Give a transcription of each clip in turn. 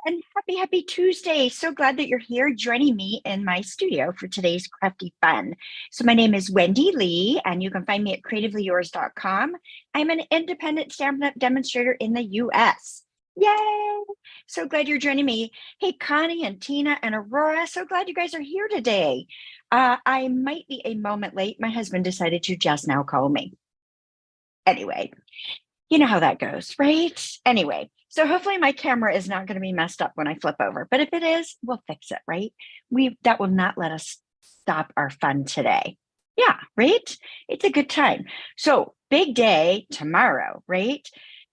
and happy Tuesday. So glad that you're here joining me in my studio for today's crafty fun. So my name is Wendy Lee, and you can find me at CreativeLeeYours.com. I'm an independent Stampin' Up! Demonstrator in the US. Yay! So glad you're joining me. Hey, Connie and Tina and Aurora, so glad you guys are here today. I might be a moment late. My husband decided to just now call me. Anyway, you know how that goes, right? Anyway, so hopefully my camera is not going to be messed up when I flip over, but if it is, we'll fix it, right? That will not let us stop our fun today. Yeah, right? It's a good time. So big day tomorrow, right?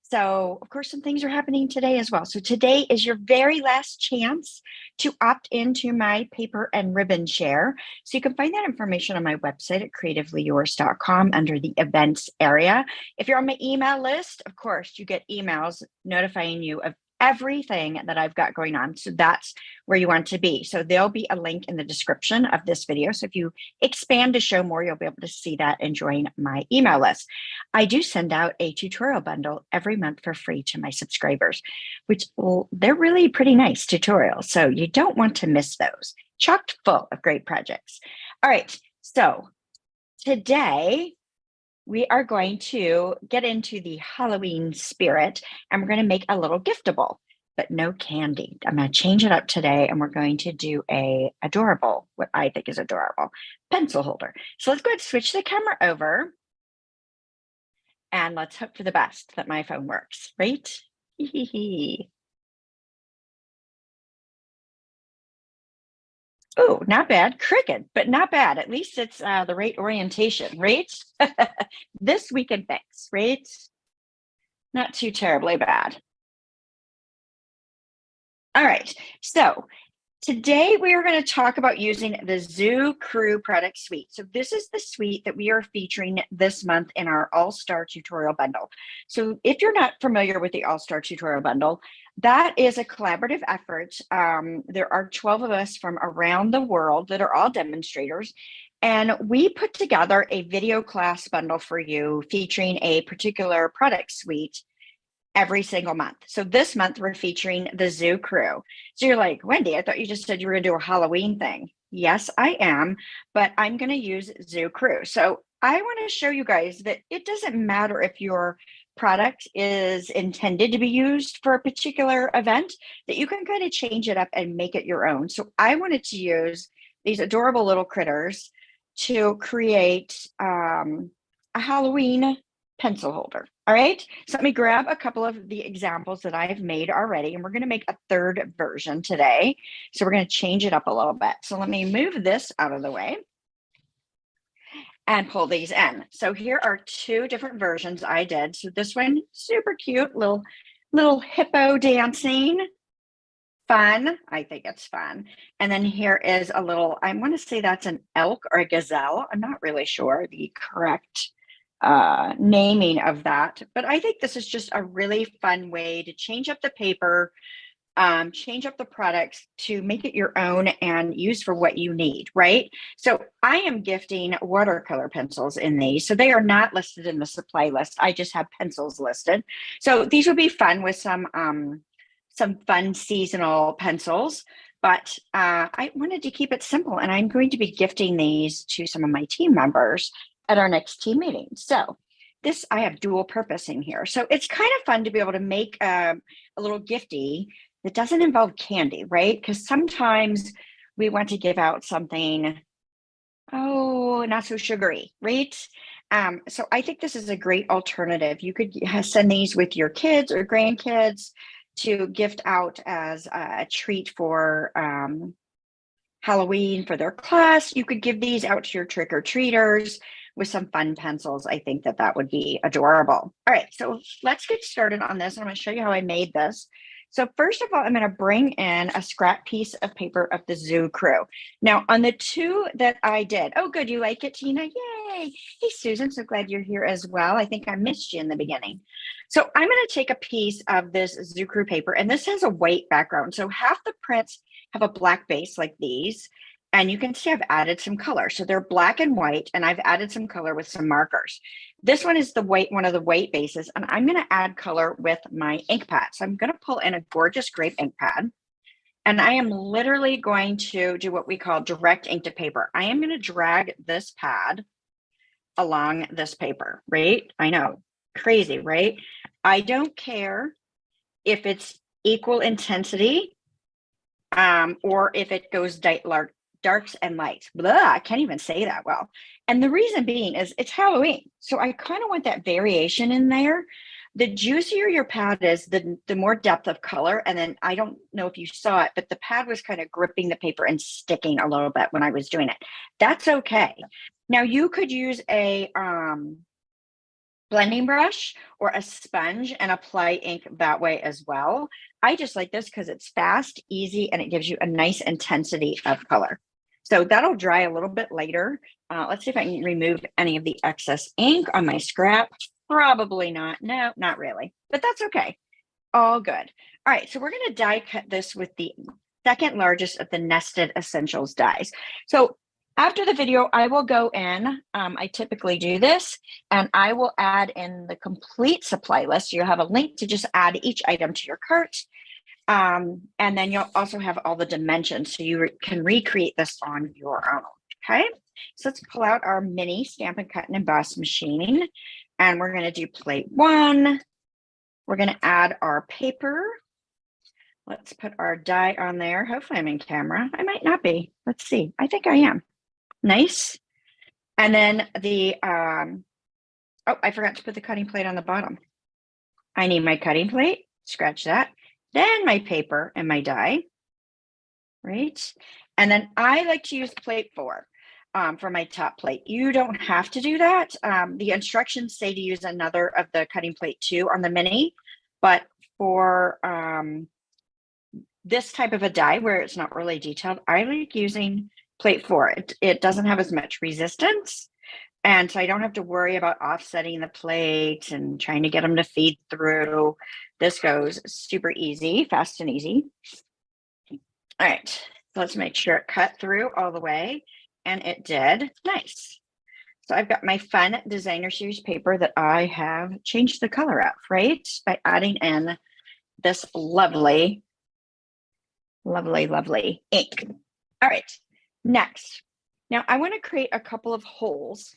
So of course, some things are happening today as well. So today is your very last chance to opt into my paper and ribbon share. So you can find that information on my website at CreativeLeeYours.com under the events area. If you're on my email list, of course, you get emails notifying you of everything that I've got going on. So that's where you want to be. So there'll be a link in the description of this video. So if you expand to show more, you'll be able to see that and join my email list. I do send out a tutorial bundle every month for free to my subscribers, which they're really pretty nice tutorials. So you don't want to miss those. Chock full of great projects. All right, so today we are going to get into the Halloween spirit, and we're going to make a little giftable, but no candy. I'm going to change it up today, and we're going to do a adorable, what I think is adorable, pencil holder. So let's go ahead and switch the camera over, and let's hope for the best that my phone works, right? Oh, not bad. Crooked, but not bad. At least it's the right orientation, right? This we can fix, right? Not too terribly bad. All right, so today we are going to talk about using the Zoo Crew product suite. So this is the suite that we are featuring this month in our All-Star Tutorial Bundle. So if you're not familiar with the All-Star Tutorial Bundle, that is a collaborative effort. There are 12 of us from around the world that are all demonstrators. And we put together a video class bundle for you featuring a particular product suite every single month. So this month we're featuring the Zoo Crew. So you're like, Wendy, I thought you just said you were going to do a Halloween thing. Yes, I am, but I'm going to use Zoo Crew. So I want to show you guys that it doesn't matter if your product is intended to be used for a particular event, that you can kind of change it up and make it your own. So I wanted to use these adorable little critters to create a Halloween pencil holder. All right, so let me grab a couple of the examples that I've made already, and we're going to make a third version today. So we're going to change it up a little bit. So let me move this out of the way and pull these in. So here are two different versions I did. So this one, super cute, little hippo dancing. Fun. I think it's fun. And then here is a little, I want to say that's an elk or a gazelle. I'm not really sure the correct naming of that, but I think this is just a really fun way to change up the paper, change up the products to make it your own and use for what you need, right? So I am gifting watercolor pencils in these. So they are not listed in the supply list. I just have pencils listed. So these would be fun with some fun seasonal pencils, but I wanted to keep it simple, and I'm going to be gifting these to some of my team members at our next team meeting. So this, I have dual purpose in here. So it's kind of fun to be able to make a little gifty that doesn't involve candy, right? Because sometimes we want to give out something, oh, not so sugary, right? So I think this is a great alternative. You could send these with your kids or grandkids to gift out as a treat for Halloween for their class. You could give these out to your trick-or-treaters with some fun pencils. I think that would be adorable. All right, so let's get started on this. I'm going to show you how I made this. So first of all, I'm going to bring in a scrap piece of paper of the Zoo Crew. Now on the two that I did, oh good, you like it, Tina? Yay! Hey Susan, so glad you're here as well. I think I missed you in the beginning. So I'm going to take a piece of this Zoo Crew paper, and this has a white background. So half the prints have a black base like these, and you can see I've added some color. So they're black and white, and I've added some color with some markers. This one is the white, one of the white bases, and I'm going to add color with my ink pad. So I'm going to pull in a gorgeous grape ink pad. And I am literally going to do what we call direct ink to paper. I am going to drag this pad along this paper, right? I know, crazy, right? I don't care if it's equal intensity or if it goes darks and lights. Blah, I can't even say that well. And the reason being is it's Halloween. So I kind of want that variation in there. The juicier your pad is, the more depth of color. And then I don't know if you saw it, but the pad was kind of gripping the paper and sticking a little bit when I was doing it. That's okay. Now you could use a blending brush or a sponge and apply ink that way as well. I just like this because it's fast, easy, and it gives you a nice intensity of color. So that'll dry a little bit later. Let's see if I can remove any of the excess ink on my scrap. Probably not. No, not really, but that's okay. All good. All right, so we're going to die cut this with the second largest of the nested essentials dies. So after the video, I will go in. I typically do this, and I will add in the complete supply list. So you'll have a link to just add each item to your cart. And then you'll also have all the dimensions, so you can recreate this on your own. Okay, so let's pull out our mini Stampin' Cut and Emboss machine, and we're going to do plate 1. We're going to add our paper. Let's put our die on there. Hopefully I'm in camera. I might not be. Let's see. I think I am. Nice. And then the, oh, I forgot to put the cutting plate on the bottom. I need my cutting plate. Scratch that. Then my paper and my die. Right. And then I like to use plate 4 for my top plate. You don't have to do that. The instructions say to use another of the cutting plate 2 on the mini, but for this type of a die where it's not really detailed, I like using plate 4. It doesn't have as much resistance, and so I don't have to worry about offsetting the plates and trying to get them to feed through. This goes super easy, fast and easy. All right, so let's make sure it cut through all the way, and it did. Nice. So I've got my fun designer series paper that I have changed the color of, right, by adding in this lovely ink. All right, next. Now I want to create a couple of holes.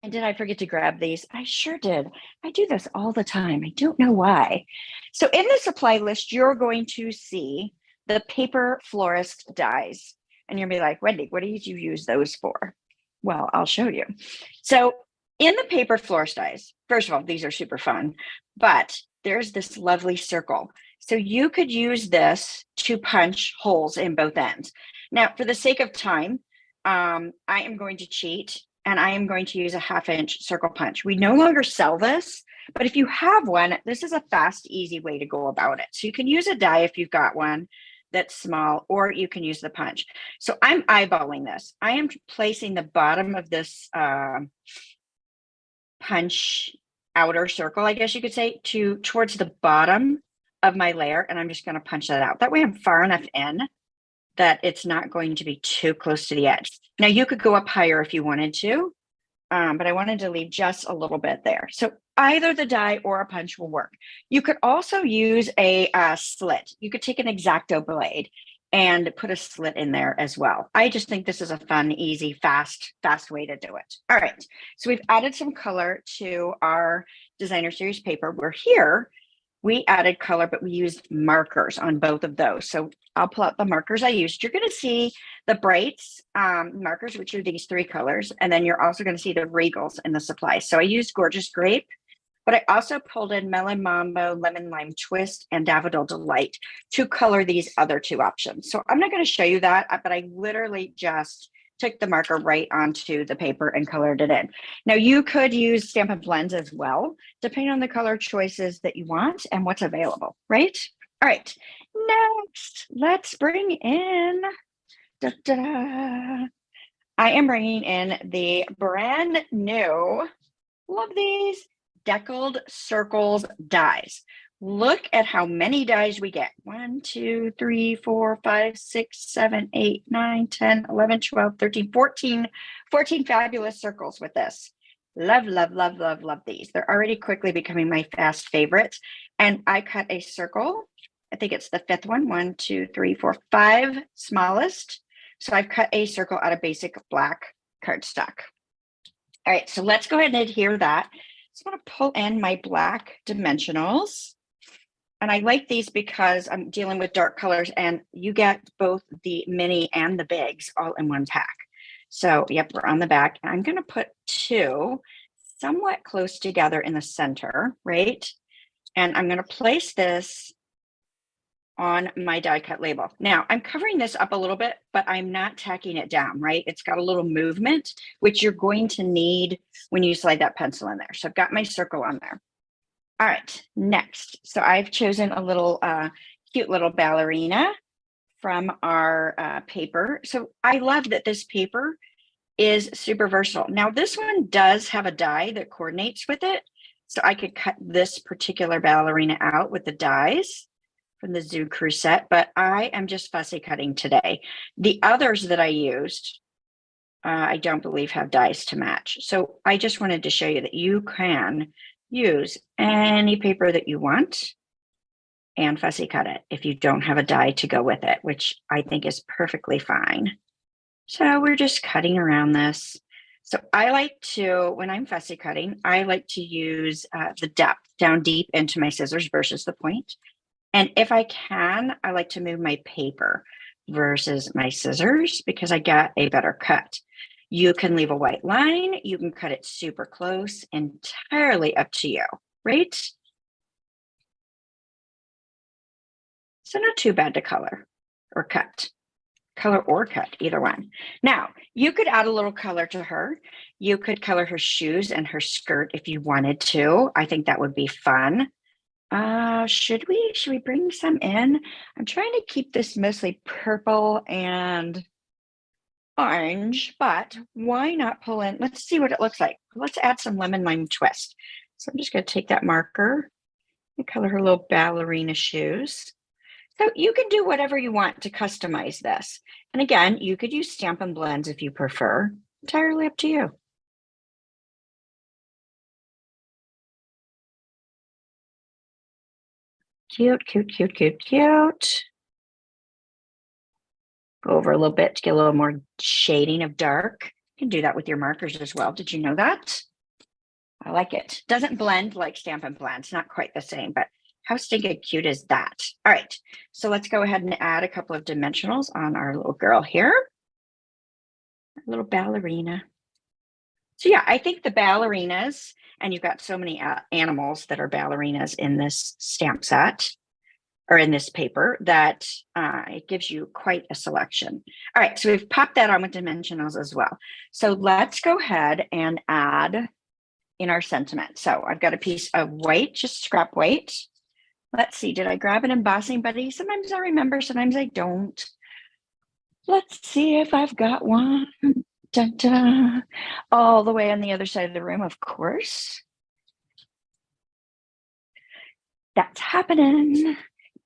And did I forget to grab these? I sure did. I do this all the time. I don't know why. So in the supply list, you're going to see the paper florist dies. And you'll be like, Wendy, what did you use those for? Well, I'll show you. So in the paper florist dies, first of all, these are super fun, but there's this lovely circle. So you could use this to punch holes in both ends. Now, for the sake of time, I am going to cheat, and I am going to use a 1/2-inch circle punch. We no longer sell this, but if you have one, this is a fast, easy way to go about it. So you can use a die if you've got one that's small, or you can use the punch. So I'm eyeballing this. I am placing the bottom of this punch outer circle, I guess you could say, towards the bottom of my layer, and I'm just going to punch that out. That way I'm far enough in that it's not going to be too close to the edge. Now you could go up higher if you wanted to, but I wanted to leave just a little bit there. So either the die or a punch will work. You could also use a slit. You could take an X-Acto blade and put a slit in there as well. I just think this is a fun, easy, fast way to do it. All right, so we've added some color to our designer series paper. We're here. We added color, but we used markers on both of those. So I'll pull out the markers I used. You're going to see the brights markers, which are these 3 colors. And then you're also going to see the regals in the supply. So I used Gorgeous Grape, but I also pulled in Melon Mambo, Lemon Lime Twist, and Daffodil Delight to color these other 2 options. So I'm not going to show you that, but I literally just took the marker right onto the paper and colored it in. Now you could use Stampin' Blends as well, depending on the color choices that you want and what's available, right? All right, next, let's bring in, I am bringing in the brand new, love these, Deckled Circles dies. Look at how many dies we get. 1, 2, 3, 4, 5, 6, 7, 8, 9, 10, 11, 12, 13, 14 fabulous circles with this. Love, love, love, love, love these. They're already quickly becoming my fast favorites. And I cut a circle think it's the fifth one. 1, 2, 3, 4, 5 smallest. So I've cut a circle out of basic black cardstock. All right, so let's go ahead and adhere that. So I'm going to pull in my black dimensionals. And I like these because I'm dealing with dark colors and you get both the mini and the bigs all in one pack. So yep, we're on the back. I'm going to put 2 somewhat close together in the center, right? And I'm going to place this on my die cut label. Now I'm covering this up a little bit, but I'm not tacking it down, right? It's got a little movement, which you're going to need when you slide that pencil in there. So I've got my circle on there. All right, next. So I've chosen a little cute little ballerina from our paper. So I love that this paper is super versatile. Now this one does have a die that coordinates with it. So I could cut this particular ballerina out with the dies from the Zoo Crew set, but I am just fussy cutting today. The others that I used, I don't believe have dies to match. So I just wanted to show you that you can use any paper that you want and fussy cut it if you don't have a die to go with it, which I think is perfectly fine. So we're just cutting around this. So I like to, when I'm fussy cutting, I like to use the depth down deep into my scissors versus the point. And if I can, I like to move my paper versus my scissors because I get a better cut. You can leave a white line, you can cut it super close, entirely up to you, right? So not too bad to color or cut. Color or cut, either one. Now, you could add a little color to her. You could color her shoes and her skirt if you wanted to. I think that would be fun. Should we bring some in? I'm trying to keep this mostly purple and orange, but why not pull in? Let's see what it looks like. Let's add some lemon lime twist. So I'm just going to take that marker and color her little ballerina shoes. So you can do whatever you want to customize this. And again, you could use Stampin' Blends if you prefer. Entirely up to you. Cute, cute, cute, cute, cute. Go over a little bit to get a little more shading of dark. You can do that with your markers as well. Did you know that? I like it. Doesn't blend like Stampin' Blends, not quite the same, but how stinking cute is that? All right, so let's go ahead and add a couple of dimensionals on our little girl here. A little ballerina. So yeah, I think the ballerinas, and you've got so many animals that are ballerinas in this stamp set, or in this paper, that it gives you quite a selection. All right, so we've popped that on with dimensionals as well. So let's go ahead and add in our sentiment. So I've got a piece of white, just scrap white. Let's see, did I grab an embossing buddy? Sometimes I remember, sometimes I don't. Let's see if I've got one. Dun, dun. All the way on the other side of the room, of course. That's happening.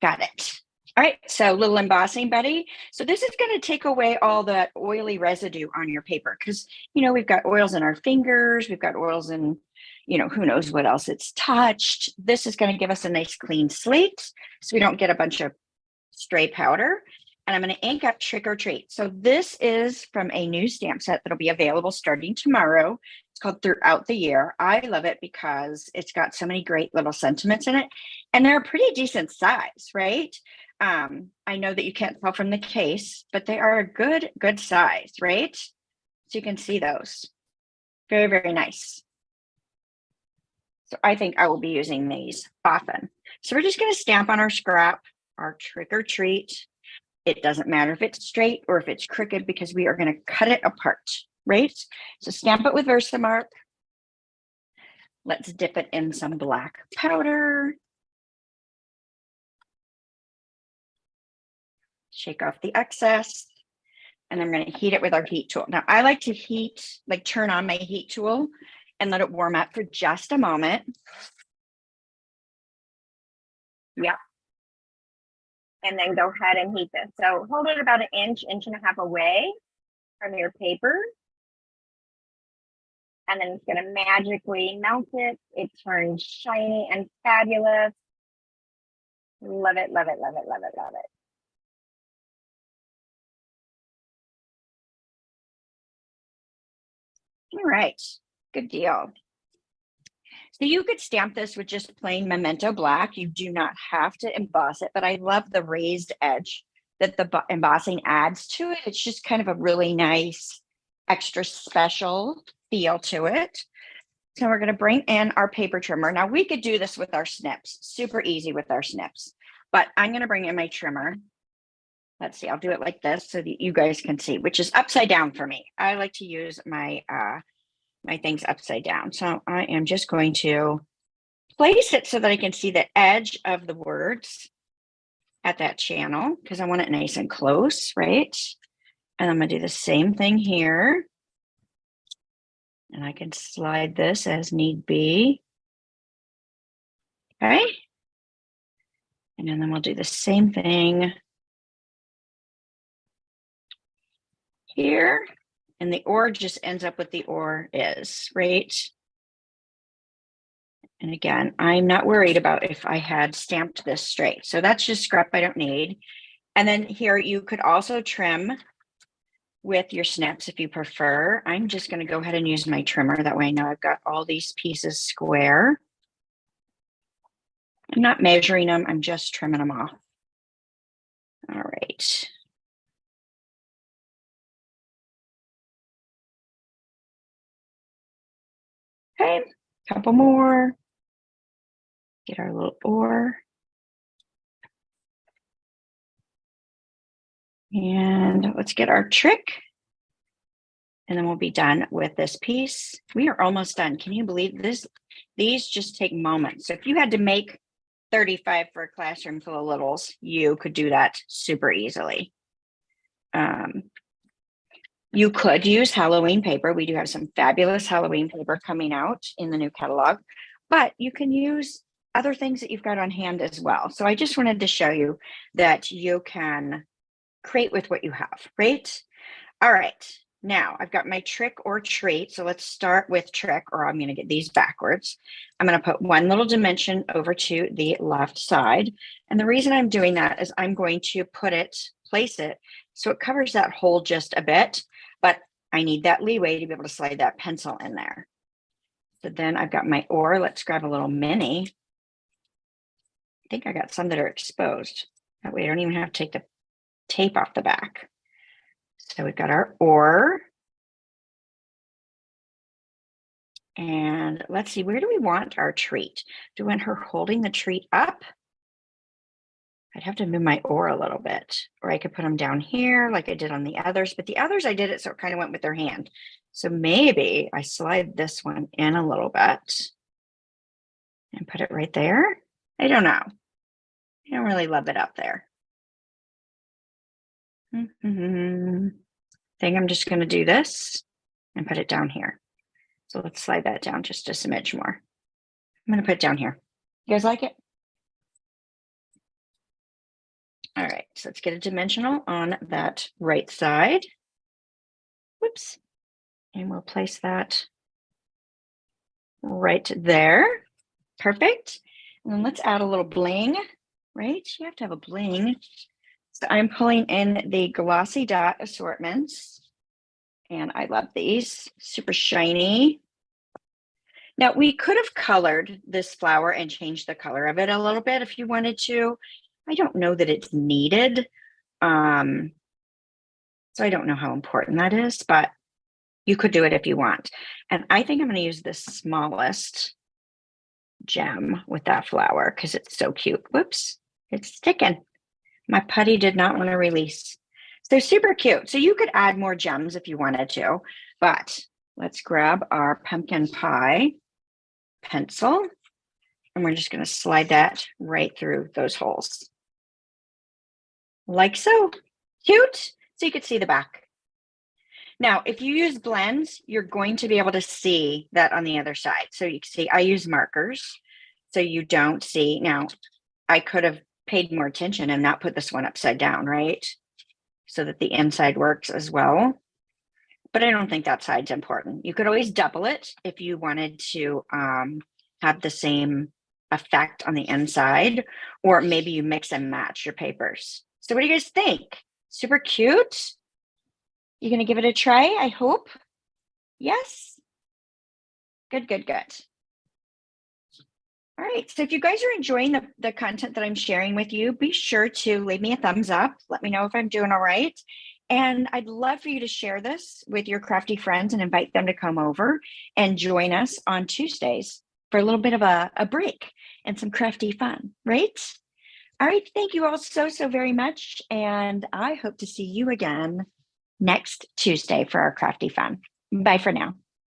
Got it. All right, so little embossing buddy. So this is going to take away all that oily residue on your paper because, you know, we've got oils in our fingers, we've got oils in, you know, who knows what else it's touched. This is going to give us a nice clean slate so we don't get a bunch of stray powder. And I'm going to ink up Trick or Treat. So this is from a new stamp set that'll be available starting tomorrow. It's called Throughout the Year. I love it because it's got so many great little sentiments in it. And they're a pretty decent size, right? I know that you can't tell from the case, but they are a good size, right? So you can see those. Very, very nice. So I think I will be using these often. So we're just going to stamp on our scrap, our Trick or Treat. It doesn't matter if it's straight or if it's crooked because we are going to cut it apart, right? So stamp it with Versamark. Let's dip it in some black powder. Shake off the excess. And I'm going to heat it with our heat tool. Now, I like to heat, like turn on my heat tool and let it warm up for just a moment. Yep. And then go ahead and heat this. So hold it about an inch, inch and a half away from your paper. And then it's going to magically melt it. It turns shiny and fabulous. Love it, love it, love it, love it, love it. All right, good deal. So you could stamp this with just plain Memento Black. You do not have to emboss it, but I love the raised edge that the embossing adds to it. It's just kind of a really nice, extra special feel to it. So we're going to bring in our paper trimmer. Now we could do this with our snips, super easy with our snips, but I'm going to bring in my trimmer. Let's see, I'll do it like this so that you guys can see, which is upside down for me. I like to use my my things upside down. So I am just going to place it so that I can see the edge of the words at that channel because I want it nice and close, right? And I'm going to do the same thing here. And I can slide this as need be. Okay. And then we'll do the same thing here. And the or just ends up with the or is, right? And again, I'm not worried about if I had stamped this straight. So that's just scrap I don't need. And then here you could also trim with your snips if you prefer. I'm just going to go ahead and use my trimmer. That way I know I've got all these pieces square. I'm not measuring them. I'm just trimming them off. All right. Okay, couple more. Get our little or. And let's get our trick. And then we'll be done with this piece. We are almost done. Can you believe this? These just take moments. So if you had to make 35 for a classroom full of littles, you could do that super easily. You could use Halloween paper. We do have some fabulous Halloween paper coming out in the new catalog, but you can use other things that you've got on hand as well. So I just wanted to show you that you can create with what you have, right? All right, now I've got my trick or treat. So let's start with trick, or I'm going to get these backwards. I'm going to put one little dimension over to the left side. And the reason I'm doing that is I'm going to place it so it covers that hole just a bit, but I need that leeway to be able to slide that pencil in there. So then I've got my or. Let's grab a little mini. I think I got some that are exposed. That way I don't even have to take the tape off the back. So we've got our or. And let's see, where do we want our treat? Do we want her holding the treat up? I'd have to move my or a little bit, or I could put them down here like I did on the others, but the others I did it so it kind of went with their hand. So maybe I slide this one in a little bit and put it right there. I don't know. I don't really love it up there. I think I'm just going to do this and put it down here. So let's slide that down just a smidge more. I'm going to put it down here. You guys like it? All right, so let's get a dimensional on that right side. Whoops. And we'll place that right there. Perfect. And then let's add a little bling, right? You have to have a bling. So I'm pulling in the glossy dot assortments. And I love these, super shiny. Now we could have colored this flower and changed the color of it a little bit if you wanted to. I don't know that it's needed. So I don't know how important that is, but you could do it if you want. And I think I'm going to use the smallest gem with that flower because it's so cute. Whoops, it's sticking. My putty did not want to release. So super cute. So you could add more gems if you wanted to, but let's grab our pumpkin pie pencil and we're just going to slide that right through those holes. Like so. Cute. So you could see the back. Now, if you use blends, you're going to be able to see that on the other side. So you can see I use markers so you don't see. Now, I could have paid more attention and not put this one upside down, right? So that the inside works as well. But I don't think that side's important. You could always double it if you wanted to have the same effect on the inside, or maybe you mix and match your papers. So what do you guys think? Super cute? You gonna give it a try, I hope? Yes? Good, good, good. All right, so if you guys are enjoying the content that I'm sharing with you, be sure to leave me a thumbs up. Let me know if I'm doing all right. And I'd love for you to share this with your crafty friends and invite them to come over and join us on Tuesdays for a little bit of a break and some crafty fun, right? All right, thank you all so, so very much. And I hope to see you again next Tuesday for our crafty fun. Bye for now.